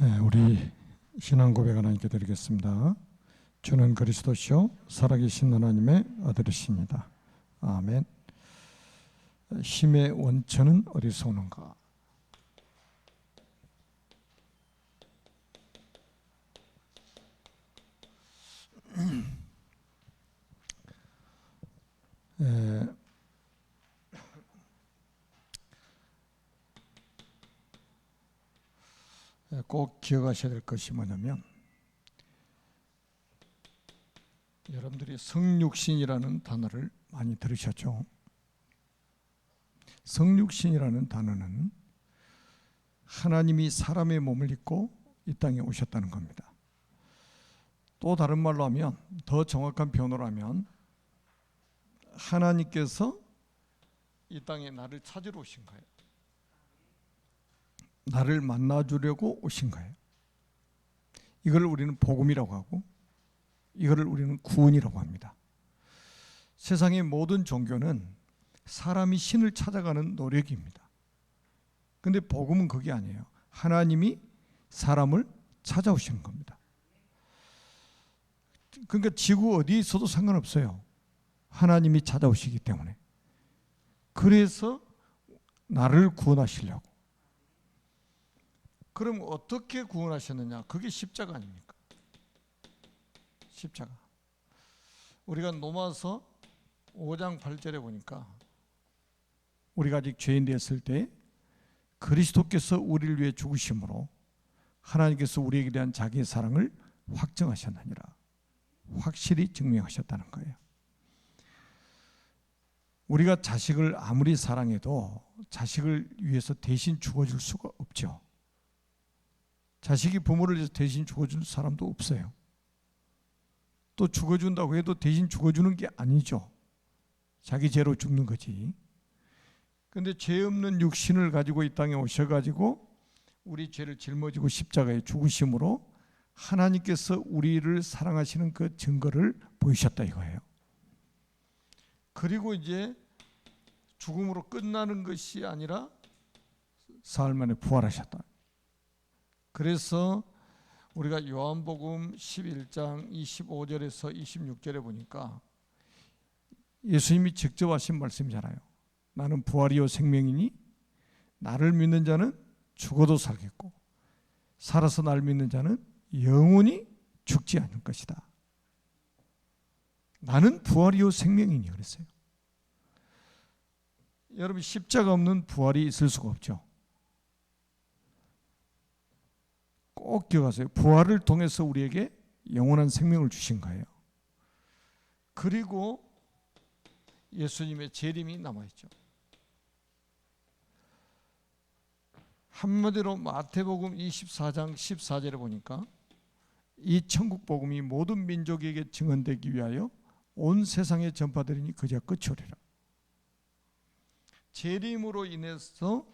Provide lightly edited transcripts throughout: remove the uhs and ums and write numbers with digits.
우리 신앙 고백 하나님께 드리겠습니다. 주는 그리스도시요 살아계신 하나님의 아들이십니다. 아멘. 힘의 원천은 어디서 오는가? 꼭 기억하셔야 될 것이 뭐냐면, 여러분들이 성육신이라는 단어를 많이 들으셨죠? 성육신이라는 단어는 하나님이 사람의 몸을 입고 이 땅에 오셨다는 겁니다. 또 다른 말로 하면, 더 정확한 표현으로 하면, 하나님께서 이 땅에 나를 찾으러 오신 거예요. 나를 만나주려고 오신 거예요. 이걸 우리는 복음이라고 하고, 이거를 우리는 구원이라고 합니다. 세상의 모든 종교는 사람이 신을 찾아가는 노력입니다. 근데 복음은 그게 아니에요. 하나님이 사람을 찾아오시는 겁니다. 그러니까 지구 어디에 있어도 상관없어요. 하나님이 찾아오시기 때문에. 그래서 나를 구원하시려고. 그럼 어떻게 구원하셨느냐? 그게 십자가 아닙니까? 십자가. 우리가 로마서 5장 8절에 보니까, 우리가 아직 죄인 되었을 때 그리스도께서 우리를 위해 죽으심으로 하나님께서 우리에게 대한 자기의 사랑을 확정하셨느니라. 확실히 증명하셨다는 거예요. 우리가 자식을 아무리 사랑해도 자식을 위해서 대신 죽어줄 수가 없죠. 자식이 부모를 위해서 대신 죽어줄 사람도 없어요. 또 죽어준다고 해도 대신 죽어주는 게 아니죠. 자기 죄로 죽는 거지. 그런데 죄 없는 육신을 가지고 이 땅에 오셔가지고 우리 죄를 짊어지고 십자가에 죽으심으로 하나님께서 우리를 사랑하시는 그 증거를 보이셨다 이거예요. 그리고 이제 죽음으로 끝나는 것이 아니라 사흘 만에 부활하셨다. 그래서 우리가 요한복음 11장 25절에서 26절에 보니까 예수님이 직접 하신 말씀이잖아요. 나는 부활이요 생명이니 나를 믿는 자는 죽어도 살겠고 살아서 나를 믿는 자는 영원히 죽지 않을 것이다. 나는 부활이요 생명이니 그랬어요. 여러분, 십자가 없는 부활이 있을 수가 없죠. 꼭 기억하세요. 부활을 통해서 우리에게 영원한 생명을 주신 거예요. 그리고 예수님의 재림이 남아있죠. 한마디로 마태복음 24장 14절에 보니까 이 천국 복음이 모든 민족에게 증언되기 위하여 온 세상에 전파되리니 그제야 끝이 오리라. 재림으로 인해서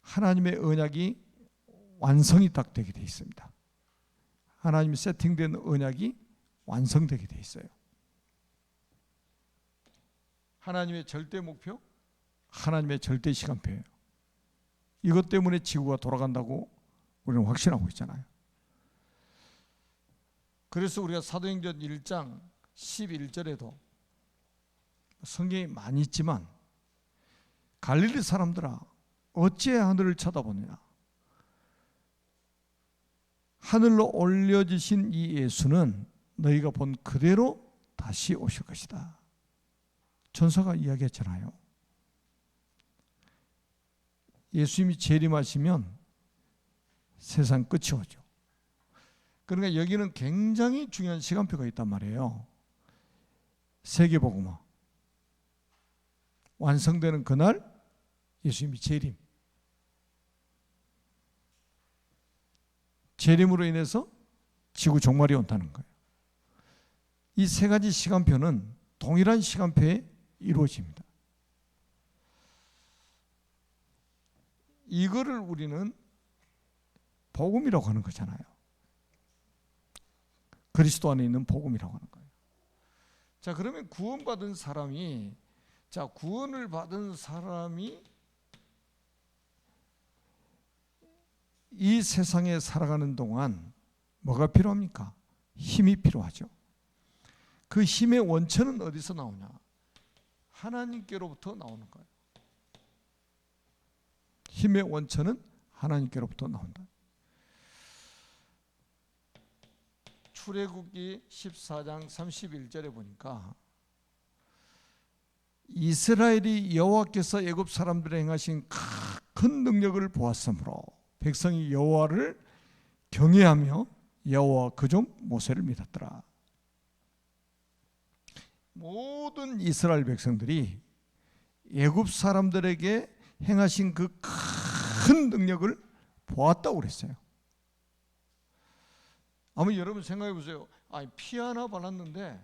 하나님의 언약이 완성이 딱 되게 되어 있습니다. 하나님이 세팅된 언약이 완성되게 되어 있어요. 하나님의 절대 목표, 하나님의 절대 시간표예요. 이것 때문에 지구가 돌아간다고 우리는 확신하고 있잖아요. 그래서 우리가 사도행전 1장 11절에도 성경이 많이 있지만, 갈릴리 사람들아 어찌 하늘을 쳐다보느냐, 하늘로 올려지신 이 예수는 너희가 본 그대로 다시 오실 것이다. 전사가 이야기했잖아요. 예수님이 재림하시면 세상 끝이 오죠. 그러니까 여기는 굉장히 중요한 시간표가 있단 말이에요. 세계복음화 완성되는 그날 예수님이 재림으로 인해서 지구 종말이 온다는 거예요. 이 세 가지 시간표는 동일한 시간표에 이루어집니다. 이거를 우리는 복음이라고 하는 거잖아요. 그리스도 안에 있는 복음이라고 하는 거예요. 자, 그러면 구원을 받은 사람이 이 세상에 살아가는 동안 뭐가 필요합니까? 힘이 필요하죠. 그 힘의 원천은 어디서 나오냐? 하나님께로부터 나오는 거예요. 힘의 원천은 하나님께로부터 나온다. 출애굽기 14장 31절에 보니까 이스라엘이 여호와께서 애굽 사람들에 행하신 큰 능력을 보았으므로 백성이 여호와를 경외하며 여호와 그 종 모세를 믿었더라. 모든 이스라엘 백성들이 애굽 사람들에게 행하신 그 큰 능력을 보았다고 그랬어요. 아마 여러분 생각해 보세요. 아니, 피 하나 발랐는데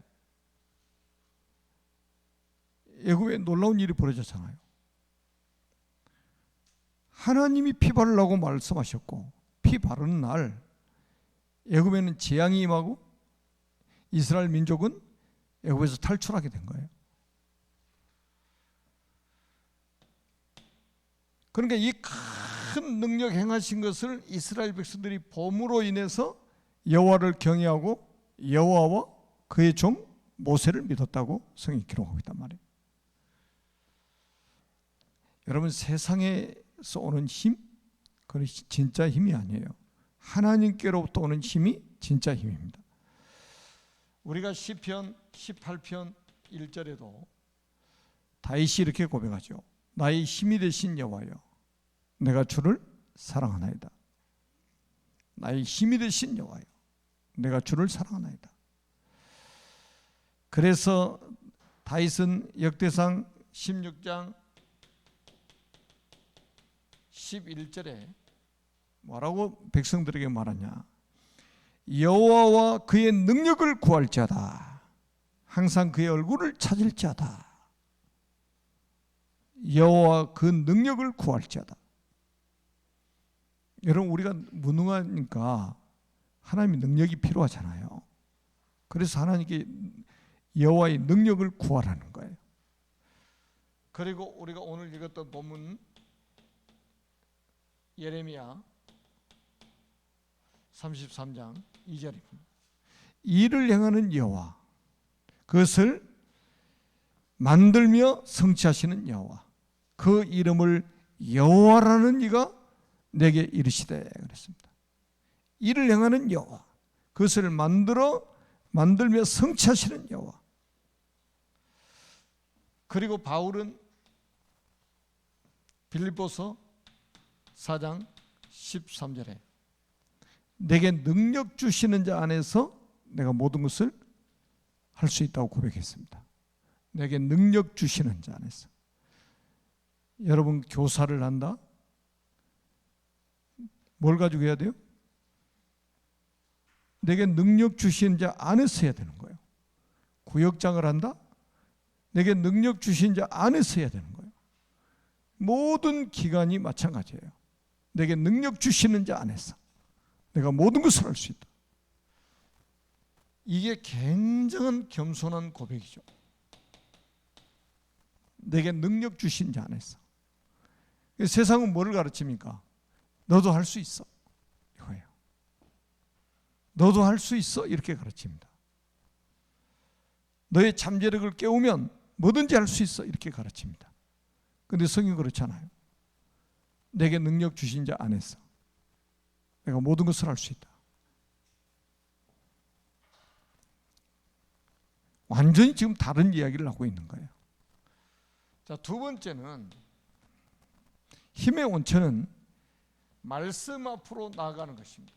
애굽에 놀라운 일이 벌어졌잖아요. 하나님이 피 바르라고 말씀하셨고 피 바르는 날 애굽에는 재앙이 임하고 이스라엘 민족은 애굽에서 탈출하게 된 거예요. 그러니까 이 큰 능력 행하신 것을 이스라엘 백성들이 봄으로 인해서 여호와를 경외하고 여호와와 그의 종 모세를 믿었다고 성경이 기록하고 있단 말이에요. 여러분, 세상에서 오는 힘, 그건 진짜 힘이 아니에요. 하나님께로부터 오는 힘이 진짜 힘입니다. 우리가 시편 18편 1절에도 다윗이 이렇게 고백하죠. 나의 힘이 되신 여호와여, 내가 주를 사랑하나이다. 나의 힘이 되신 여호와여, 내가 주를 사랑하나이다. 그래서 다윗은 역대상 16장 11절에 뭐라고 백성들에게 말하냐? 여호와와 그의 능력을 구할지어다. 항상 그의 얼굴을 찾을지어다. 여호와 그 능력을 구할지어다. 여러분, 우리가 무능하니까 하나님의 능력이 필요하잖아요. 그래서 하나님께 여호와의 능력을 구하라는 거예요. 그리고 우리가 오늘 읽었던 본문 예레미야 33장 2절입니다. 일을 행하는 여호와, 그것을 만들며 성취하시는 여호와, 그 이름을 여호와라는 이가 내게 이르시되 그랬습니다. 일을 행하는 여호와, 그것을 만들며 성취하시는 여호와. 그리고 바울은 빌립보서 4장 13절에 내게 능력 주시는 자 안에서 내가 모든 것을 할 수 있다고 고백했습니다. 내게 능력 주시는 자 안에서. 여러분, 교사를 한다? 뭘 가지고 해야 돼요? 내게 능력 주신 자 안에서 해야 되는 거예요. 구역장을 한다? 내게 능력 주신 자 안에서 해야 되는 거예요. 모든 기관이 마찬가지예요. 내게 능력 주시는 자 안에서 내가 모든 것을 할 수 있다. 이게 굉장한 겸손한 고백이죠. 내게 능력 주신 자 안에서. 세상은 뭐를 가르칩니까? 너도 할 수 있어, 이거예요. 너도 할 수 있어, 이렇게 가르칩니다. 너의 잠재력을 깨우면 뭐든지 할 수 있어, 이렇게 가르칩니다. 그런데 성경은 그렇잖아요. 내게 능력 주신 자 안에서 내가 모든 것을 할 수 있다. 완전히 지금 다른 이야기를 하고 있는 거예요. 자, 두 번째는 힘의 원천은 말씀 앞으로 나아가는 것입니다.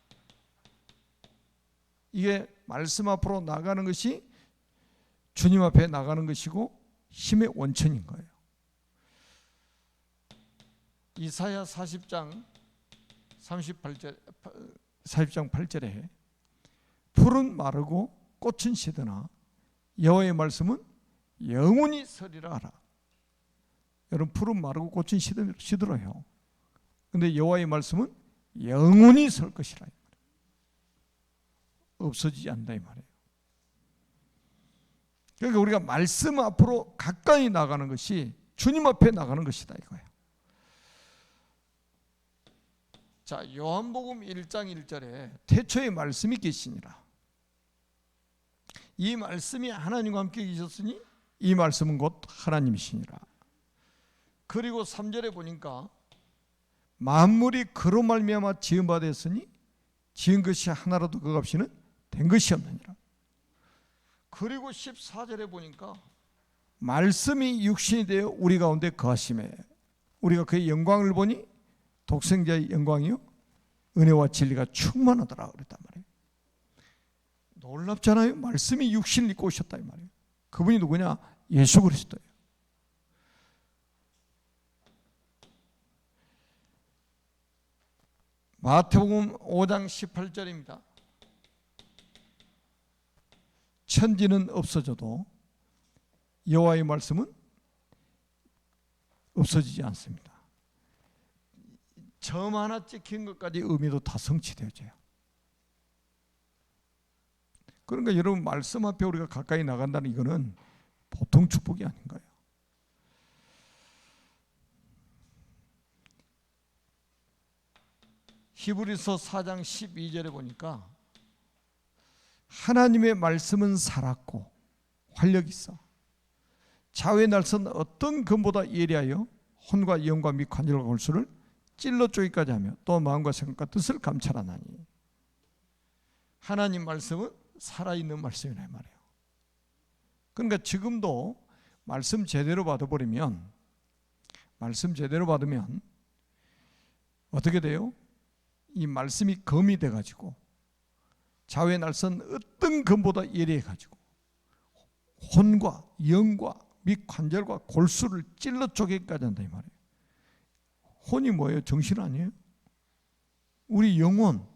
이게 말씀 앞으로 나가는 것이 주님 앞에 나가는 것이고 힘의 원천인 거예요. 이사야 40장 8절에 풀은 마르고 꽃은 시드나 여호와의 말씀은 영원히 서리라 하라. 여러분, 풀은 마르고 꽃은 시들어요. 그런데 여호와의 말씀은 영원히 설 것이라. 없어지지 않는다 이 말이에요. 그러니까 우리가 말씀 앞으로 가까이 나가는 것이 주님 앞에 나가는 것이다 이거예요. 자, 요한복음 1장 1절에 태초에 말씀이 계시니라. 이 말씀이 하나님과 함께 계셨으니 이 말씀은 곧 하나님이시니라. 그리고 3절에 보니까 만물이 그로 말미암아 지은 바 되었으니 지은 것이 하나라도 그 값이는 된 것이 없느니라. 그리고 14절에 보니까 말씀이 육신이 되어 우리 가운데 거하심에 우리가 그의 영광을 보니 독생자의 영광이요 은혜와 진리가 충만하더라 그랬단 말이에요. 놀랍잖아요. 말씀이 육신을 입고 오셨다 이 말이에요. 그분이 누구냐? 예수 그리스도예요. 마태복음 5장 18절입니다. 천지는 없어져도 여호와의 말씀은 없어지지 않습니다. 점 하나 찍힌 것까지 의미도 다 성취되어져요. 그러니까 여러분 말씀 앞에 우리가 가까이 나간다는 이거는 보통 축복이 아닌 거예요. 히브리서 4장 12절에 보니까 하나님의 말씀은 살았고 활력 있어 좌우의 날선 어떤 검보다 예리하여 혼과 영과 및 관절과 골수를 찔러 쪼기까지 하며 또 마음과 생각과 뜻을 감찰하나니. 하나님 말씀은 살아있는 말씀이란 말이에요. 그러니까 지금도 말씀 제대로 받으면 어떻게 돼요? 이 말씀이 검이 돼가지고 좌우의 날선 어떤 검보다 예리해가지고 혼과 영과 및 관절과 골수를 찔러 쪼개기까지 한다 이 말이에요. 혼이 뭐예요? 정신 아니에요? 우리 영혼,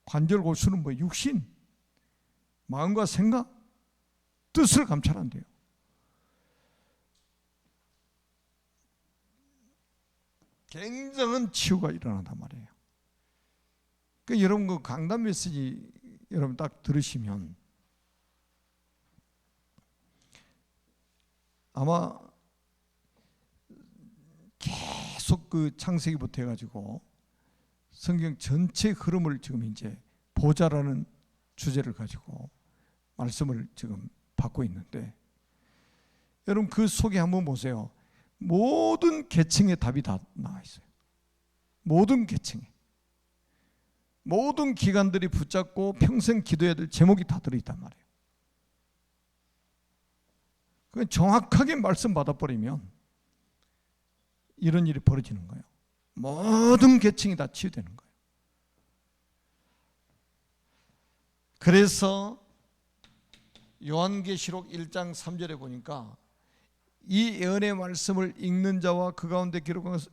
관절, 골수는 뭐 육신, 마음과 생각, 뜻을 감찰한대요. 굉장한 치유가 일어난단 말이에요. 그러니까 여러분 그 강단 메시지 여러분 딱 들으시면 아마 계속 그 창세기부터 해가지고 성경 전체 흐름을 지금 이제 보자라는 주제를 가지고 말씀을 지금 받고 있는데 여러분 그 속에 한번 보세요. 모든 계층의 답이 다 나와 있어요. 모든 계층에 모든 기관들이 붙잡고 평생 기도해야 될 제목이 다 들어있단 말이에요. 그러니까 정확하게 말씀 받아버리면 이런 일이 벌어지는 거예요. 모든 계층이 다 치유되는 거예요. 그래서 요한계시록 1장 3절에 보니까 이 예언의 말씀을 읽는 자와 그 가운데 기록한 것을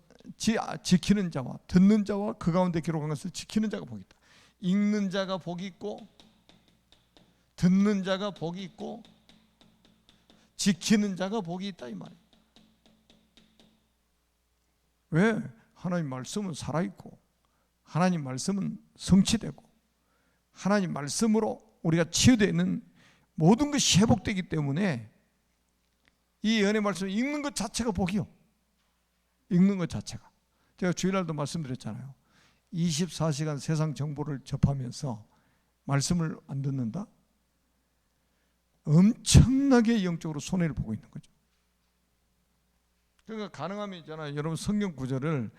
지키는 자와 듣는 자와 그 가운데 기록한 것을 지키는 자가 복이 있다. 읽는 자가 복이 있고 듣는 자가 복이 있고 지키는 자가 복이 있다 이 말이에요. 왜? 하나님 말씀은 살아있고 하나님 말씀은 성취되고 하나님 말씀으로 우리가 치유되는 모든 것이 회복되기 때문에 이 예언의 말씀을 읽는 것 자체가 복이요. 읽는 것 자체가. 제가 주일날도 말씀드렸잖아요. 24시간 세상 정보를 접하면서 말씀을 안 듣는다? 엄청나게 영적으로 손해를 보고 있는 거죠. 그러니까 가능하면 있잖아요. 여러분 성경 구절을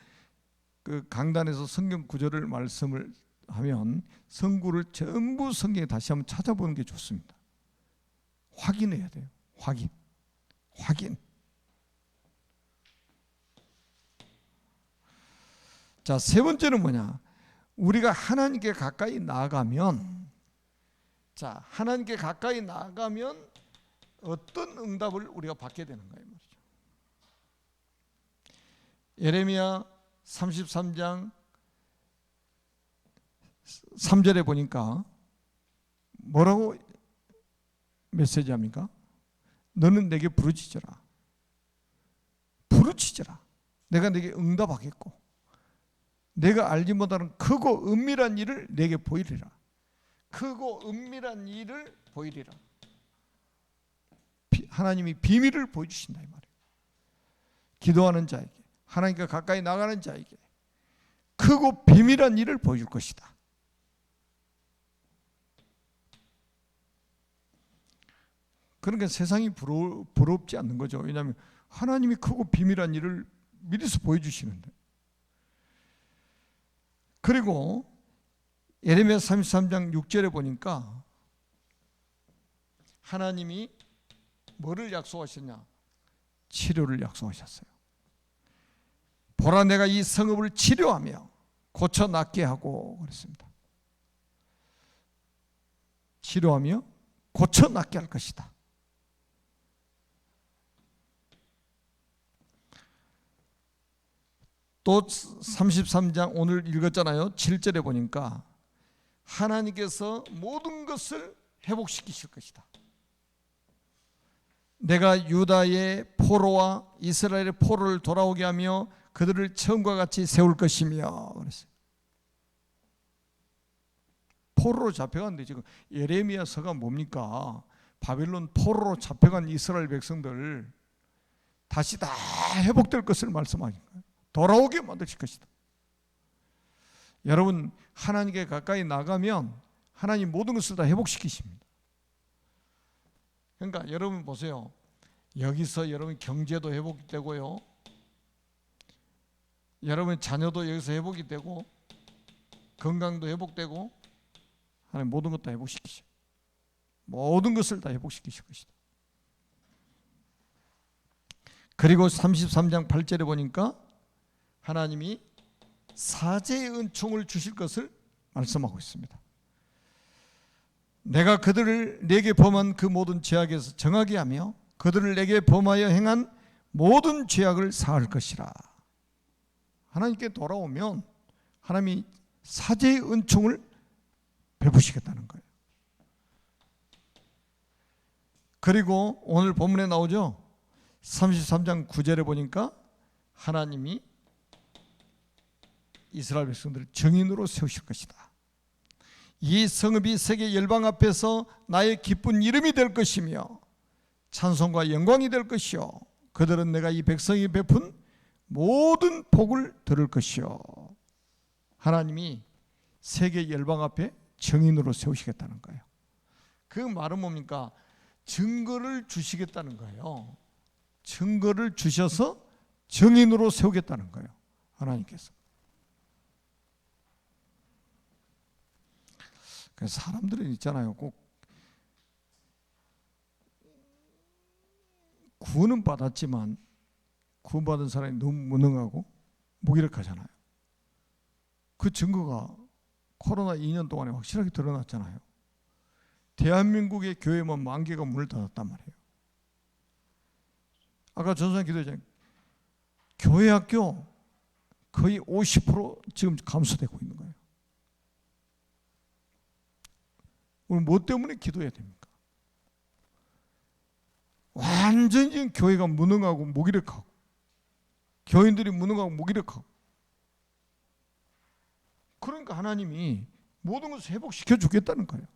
그 강단에서 성경 구절을 말씀을 하면 성구를 전부 성경에 다시 한번 찾아보는 게 좋습니다. 확인해야 돼요. 확인. 자, 세 번째는 뭐냐? 우리가 하나님께 가까이 나아가면 하나님께 가까이 나아가면 어떤 응답을 우리가 받게 되는 거예요, 말이죠. 예레미야 33장 3절에 보니까 뭐라고 메시지합니까? 너는 내게 부르짖어라. 내가 내게 응답하겠고 내가 알지 못하는 크고 은밀한 일을 내게 보이리라. 크고 은밀한 일을 보이리라. 하나님이 비밀을 보여주신다 이 말이에요. 기도하는 자에게, 하나님과 가까이 나가는 자에게 크고 비밀한 일을 보여줄 것이다. 그러니까 세상이 부럽지 않는 거죠. 왜냐하면 하나님이 크고 비밀한 일을 미리서 보여주시는데. 그리고 예레미야 33장 6절에 보니까 하나님이 뭐를 약속하셨냐? 치료를 약속하셨어요. 보라, 내가 이 성읍을 치료하며 고쳐 낫게 하고 그랬습니다. 치료하며 고쳐 낫게 할 것이다. 또 33장 오늘 읽었잖아요. 7절에 보니까 하나님께서 모든 것을 회복시키실 것이다. 내가 유다의 포로와 이스라엘의 포로를 돌아오게 하며 그들을 처음과 같이 세울 것이며 그랬어요. 포로로 잡혀갔는데 지금 예레미야서가 뭡니까? 바벨론 포로로 잡혀간 이스라엘 백성들 다시 다 회복될 것을 말씀하신 거예요. 돌아오게 만드실 것이다. 여러분, 하나님께 가까이 나가면 하나님 모든 것을 다 회복시키십니다. 그러니까 여러분 보세요. 여기서 여러분 경제도 회복이 되고요. 여러분 자녀도 여기서 회복이 되고 건강도 회복되고 하나님 모든 것 다 회복시키셔. 모든 것을 다 회복시키실 것이다. 그리고 33장 8절에 보니까 하나님이 사죄의 은총을 주실 것을 말씀하고 있습니다. 내가 그들을 내게 범한 그 모든 죄악에서 정하게 하며 그들을 내게 범하여 행한 모든 죄악을 사할 것이라. 하나님께 돌아오면 하나님이 사죄의 은총을 베푸시겠다는 거예요. 그리고 오늘 본문에 나오죠. 33장 9절에 보니까 하나님이 이스라엘 백성들을 정인으로 세우실 것이다. 이 성읍이 세계 열방 앞에서 나의 기쁜 이름이 될 것이며 찬송과 영광이 될 것이요 그들은 내가 이 백성이 베푼 모든 복을 들을 것이요. 하나님이 세계 열방 앞에 정인으로 세우시겠다는 거예요. 그 말은 뭡니까? 증거를 주시겠다는 거예요. 증거를 주셔서 정인으로 세우겠다는 거예요. 하나님께서. 그래서 사람들은 있잖아요. 꼭 구원은 받았지만 구원받은 사람이 너무 무능하고 무기력하잖아요. 그 증거가 코로나 2년 동안에 확실하게 드러났잖아요. 대한민국의 교회만 10,000개가 문을 닫았단 말이에요. 아까 전선에 기도했잖아요. 교회 학교 거의 50% 지금 감소되고 있는 거예요. 오늘 뭐 때문에 기도해야 됩니까? 완전히 지금 교회가 무능하고 무기력하고 교인들이 무능하고 무기력하고 그러니까 하나님이 모든 것을 회복시켜 주겠다는 거예요.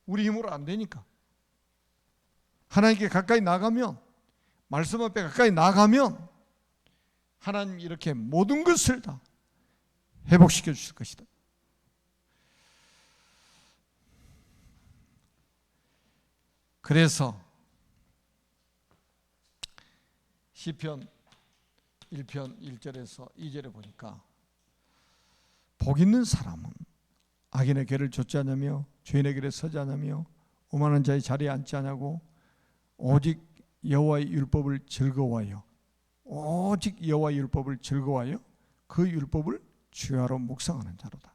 우리 힘으로 안 되니까. 하나님께 가까이 나가면 말씀 앞에 가까이 나가면 하나님이 이렇게 모든 것을 다 회복시켜 주실 것이다. 그래서 시편 1편 1절에서 2절에 보니까 복 있는 사람은 악인의 길을 좇지 않으며 죄인의 길에 서지 않으며 오만한 자의 자리에 앉지 않냐고 오직 여호와의 율법을 즐거워하여 오직 여호와의 율법을 즐거워하여 그 율법을 주야로 묵상하는 자로다.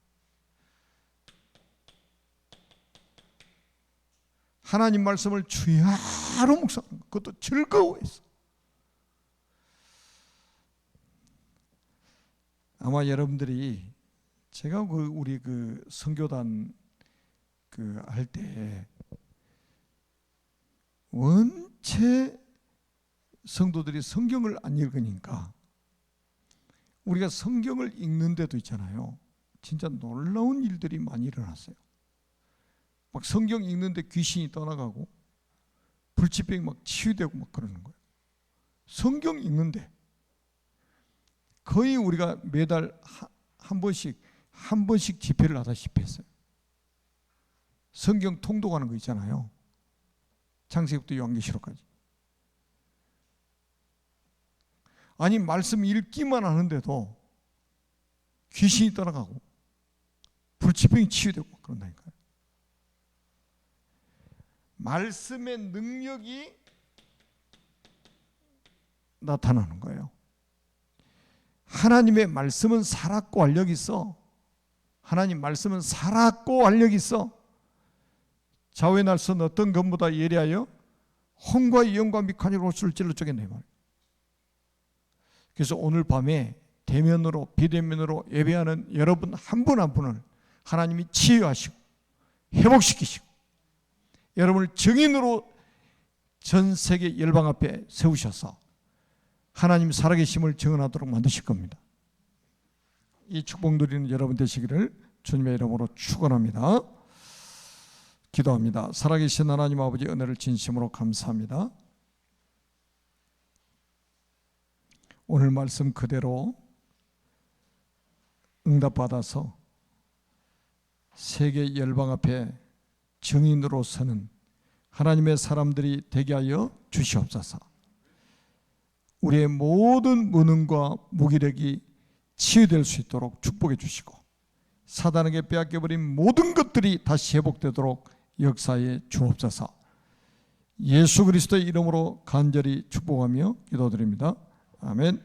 하나님 말씀을 주야로 묵상하는 것, 그것도 즐거워해서. 아마 여러분들이 제가 우리 선교단 할 때 원체 성도들이 성경을 안 읽으니까 우리가 성경을 읽는 데도 있잖아요. 진짜 놀라운 일들이 많이 일어났어요. 막 성경 읽는데 귀신이 떠나가고 불치병이 막 치유되고 막 그러는 거예요. 성경 읽는데 그 거의 우리가 매달 한 번씩 집회를 하다시피 했어요. 성경 통독하는 거 있잖아요. 창세기부터 요한계시록까지. 아니 말씀 읽기만 하는데도 귀신이 떠나가고 불치병이 치유되고 그런다니까요. 말씀의 능력이 나타나는 거예요. 하나님의 말씀은 살았고 활력이 있어. 하나님 말씀은 살았고 활력이 있어. 좌우의 날선 어떤 것보다 예리하여 혼과 이영과 미카니로 옷을 찔러 쪼개내 말이에요. 그래서 오늘 밤에 대면으로 비대면으로 예배하는 여러분 한 분 한 분을 하나님이 치유하시고 회복시키시고 여러분을 증인으로 전 세계 열방 앞에 세우셔서 하나님 살아계심을 증언하도록 만드실 겁니다. 이 축복 누리는 여러분 되시기를 주님의 이름으로 축원합니다. 기도합니다. 살아계신 하나님 아버지 은혜를 진심으로 감사합니다. 오늘 말씀 그대로 응답받아서 세계 열방 앞에 증인으로 서는 하나님의 사람들이 되게 하여 주시옵소서. 우리의 모든 무능과 무기력이 치유될 수 있도록 축복해 주시고 사단에게 빼앗겨버린 모든 것들이 다시 회복되도록 역사에 주옵소서. 예수 그리스도의 이름으로 간절히 축복하며 기도드립니다. 아멘.